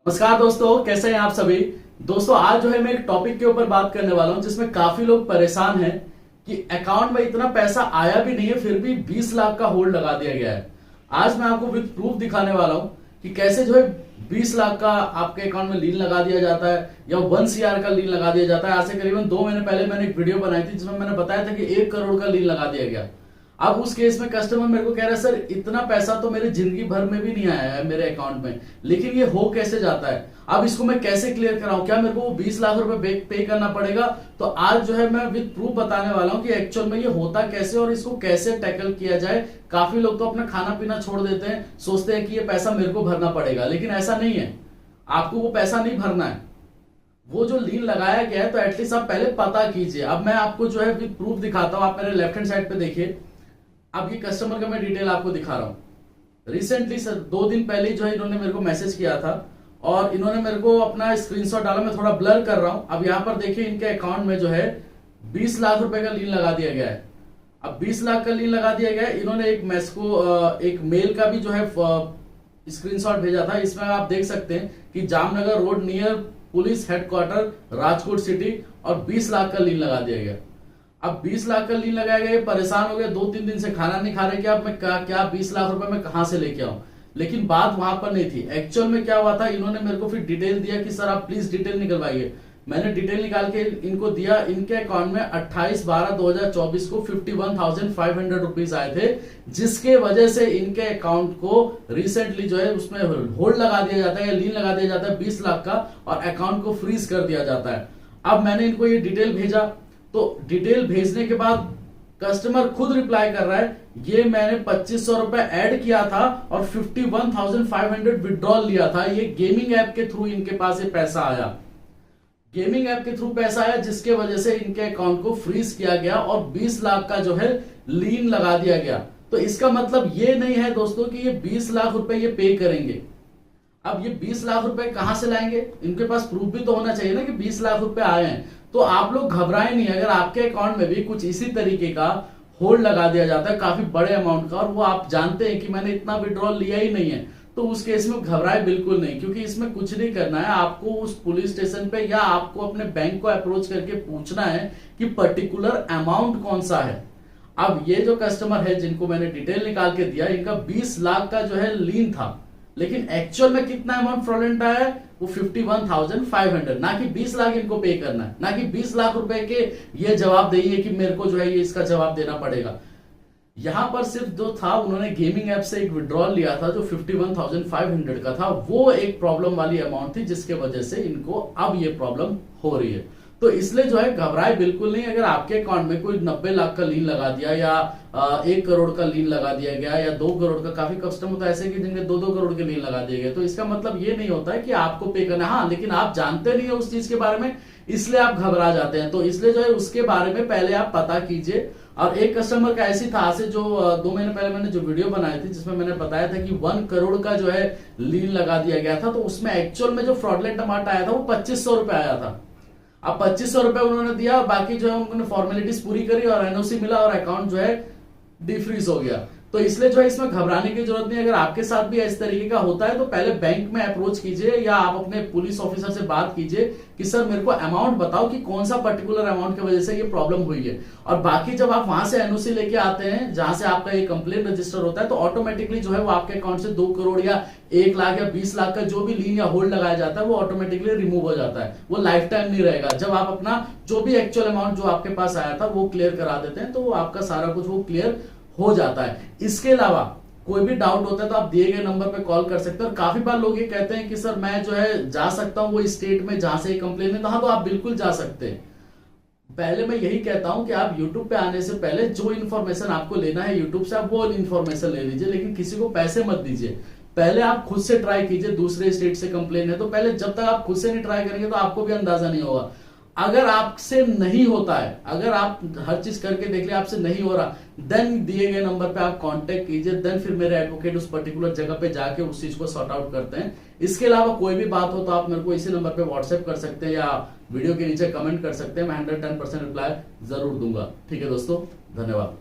नमस्कार दोस्तों, कैसे हैं आप सभी। दोस्तों आज जो है मैं एक टॉपिक के ऊपर बात करने वाला हूं जिसमें काफी लोग परेशान हैं कि अकाउंट में इतना पैसा आया भी नहीं है फिर भी 20 लाख का होल्ड लगा दिया गया है। आज मैं आपको विद प्रूफ दिखाने वाला हूं कि कैसे जो है 20 लाख का आपके अकाउंट में लीन लगा दिया जाता है या 1 CR का लीन लगा दिया जाता है। आज से करीबन 2 महीने पहले मैंने एक वीडियो बनाई थी जिसमें मैंने बताया था कि 1 करोड़ का लीन लगा दिया गया। अब उस केस में कस्टमर मेरे को कह रहा है सर इतना पैसा तो मेरे जिंदगी भर में भी नहीं आया है मेरे अकाउंट में, लेकिन ये हो कैसे जाता है। अब इसको मैं कैसे क्लियर कराऊं, क्या मेरे को 20 लाख रुपए पे करना पड़ेगा। तो आज जो है मैं विद प्रूफ बताने वाला हूं कि एक्चुअल में ये होता कैसे और इसको कैसे टैकल किया जाए। काफी लोग तो अपना खाना पीना छोड़ देते हैं, सोचते हैं कि ये पैसा मेरे को भरना पड़ेगा, लेकिन ऐसा नहीं है। आपको वो पैसा नहीं भरना है। वो जो लीन लगाया गया है तो एटलीस्ट आप पहले पता कीजिए। अब मैं आपको जो है विद प्रूफ दिखाता हूं। आप मेरे लेफ्ट हैंड साइड पे देखिए। अब ये कस्टमर का मैं डिटेल आपको दिखा रहा हूं। रिसेंटली सर 2 दिन पहले जो है इन्होंने मेरे को मैसेज किया था और इन्होंने मेरे को अपना स्क्रीनशॉट डाला। मैं थोड़ा ब्लर कर रहा हूं। अब यहां पर देखिए इनके अकाउंट में जो है 20 लाख रुपए का लीन लगा दिया गया है। अब 20 लाख का लीन लगा दिया गया है। इन्होंने एक मेल का भी जो है स्क्रीनशॉट भेजा था। इसमें आप देख सकते हैं कि Jamnagar road near police headquarter Rajkot city और 20 लाख का लीन लगा दिया गया। अब 20 लाख का लीन लगाया गया, परेशान हो गए, 2-3 दिन से खाना नहीं खा रहे कि अब मैं क्या 20 लाख रुपए मैं कहां से लेके आऊं। लेकिन बात वहां पर नहीं थी। एक्चुअल में क्या हुआ था, इन्होंने मेरे को फिर डिटेल दिया कि सर आप प्लीज डिटेल निकलवाइए। मैंने डिटेल निकाल के इनको दिया। इनके अकाउंट में 28/12/2024 को 51,500 रुपीज आए थे, जिसके वजह से इनके अकाउंट को रिसेंटली जो है उसमें होल्ड लगा दिया जाता है या लीन लगा दिया जाता है 20 लाख का, और अकाउंट को फ्रीज कर दिया जाता है। अब मैंने इनको ये डिटेल भेजा, तो डिटेल भेजने के बाद कस्टमर खुद रिप्लाई कर रहा है ये मैंने 2500 रुपए ऐड किया था और 51,500 विड्रॉल लिया था। ये गेमिंग ऐप के थ्रू इनके पास ये पैसा आया। गेमिंग ऐप के थ्रू पैसा आया जिसके वजह से इनके अकाउंट को फ्रीज किया गया और 20 लाख का जो है लीन लगा दिया गया। तो इसका मतलब ये नहीं है दोस्तों कि ये 20 लाख रुपए ये पे करेंगे। अब ये 20 लाख रुपए कहां से लाएंगे, इनके पास प्रूफ भी तो होना चाहिए ना कि 20 लाख रुपए आए हैं। तो आप लोग घबराए नहीं। अगर आपके अकाउंट में भी कुछ इसी तरीके का होल्ड लगा दिया जाता है काफी बड़े अमाउंट का और वो आप जानते हैं कि मैंने इतना विड्रॉल लिया ही नहीं है, तो उस केस में घबराए बिल्कुल नहीं, क्योंकि इसमें कुछ नहीं करना है। आपको उस पुलिस स्टेशन पे या आपको अपने बैंक को अप्रोच करके पूछना है कि पर्टिकुलर अमाउंट कौन सा है। अब ये जो कस्टमर है जिनको मैंने डिटेल निकाल के दिया, इनका 20 लाख का जो है लीन था, लेकिन एक्चुअल में कितना अमाउंट फ्रॉडलेंट आया है वो 51,500। ना कि 20 लाख इनको पे करना है, ना कि 20 लाख रुपए के ये जवाब देइए कि मेरे को जो है ये इसका जवाब देना पड़ेगा। यहां पर सिर्फ जो था उन्होंने गेमिंग ऐप से एक विड्रॉल लिया था जो 51,500 का था। वो एक प्रॉब्लम वाली अमाउंट थी जिसके वजह से इनको अब ये प्रॉब्लम हो रही है। तो इसलिए जो है घबराए बिल्कुल नहीं। अगर आपके अकाउंट में कोई 90 लाख का लीन लगा दिया या 1 करोड़ का लीन लगा दिया गया या 2 करोड़ का, काफी कस्टमर तो ऐसे कि जिनके 2-2 करोड़ के लीन लगा दिए गए, तो इसका मतलब ये नहीं होता है कि आपको पे करना है। हाँ, लेकिन आप जानते नहीं है उस चीज के बारे में, इसलिए आप घबरा जाते हैं। तो इसलिए जो है उसके बारे में पहले आप पता कीजिए। और एक कस्टमर का ऐसी था से जो 2 महीने पहले मैंने जो वीडियो बनाई थी जिसमें मैंने बताया था कि 1 करोड़ का जो है लीन लगा दिया गया था, तो उसमें एक्चुअल में जो फ्रॉडलेंट अमाउंट आया था वो 2500 रुपए आया था। अब 2500 रुपए उन्होंने दिया और बाकी जो है उन्होंने फॉर्मेलिटीज पूरी करी और एनओसी मिला और अकाउंट जो है डिफ्रीज हो गया। तो इसलिए जो है इसमें घबराने की जरूरत नहीं। अगर आपके साथ भी इस तरीके का होता है तो पहले बैंक में अप्रोच कीजिए या आप अपने पुलिस ऑफिसर से बात कीजिए कि सर मेरे को अमाउंट बताओ कि कौन सा पर्टिकुलर अमाउंट की वजह से ये प्रॉब्लम हुई है। और बाकी जब आप वहां से एनओसी लेके आते हैं जहां से आपका ये कंप्लेंट रजिस्टर होता है, तो ऑटोमेटिकली जो है वो आपके अकाउंट से 2 करोड़ या 1 लाख या 20 लाख का जो भी लीन या होल्ड लगाया जाता है वो ऑटोमेटिकली रिमूव हो जाता है। वो लाइफ टाइम नहीं रहेगा। जब आप अपना जो भी एक्चुअल अमाउंट जो आपके पास आया था वो क्लियर करा देते हैं तो आपका सारा कुछ वो क्लियर हो जाता है। इसके अलावा कोई भी डाउट होता है तो आप दिए गए नंबर पे कॉल कर सकते हैं। और काफी बार लोग ये कहते हैं कि सर मैं जो है जा सकता हूं वो स्टेट में जहां से कंप्लेन है, तो हाँ, तो आप बिल्कुल जा सकते हैं। पहले मैं यही कहता हूं कि आप YouTube पे आने से पहले जो इन्फॉर्मेशन आपको लेना है YouTube से आप वो इन्फॉर्मेशन ले लीजिए, लेकिन किसी को पैसे मत दीजिए। पहले आप खुद से ट्राई कीजिए। दूसरे स्टेट से कंप्लेन है तो पहले जब तक आप खुद से नहीं ट्राई करेंगे तो आपको भी अंदाजा नहीं होगा। अगर आपसे नहीं होता है, अगर आप हर चीज करके देख लिया आपसे नहीं हो रहा, देन दिए गए नंबर पे आप कांटेक्ट कीजिए। देन फिर मेरे एडवोकेट उस पर्टिकुलर जगह पे जाके उस चीज को सॉर्ट आउट करते हैं। इसके अलावा कोई भी बात हो तो आप मेरे को इसी नंबर पे व्हाट्सएप कर सकते हैं या वीडियो के नीचे कमेंट कर सकते हैं। मैं 110% रिप्लाई जरूर दूंगा। ठीक है दोस्तों, धन्यवाद।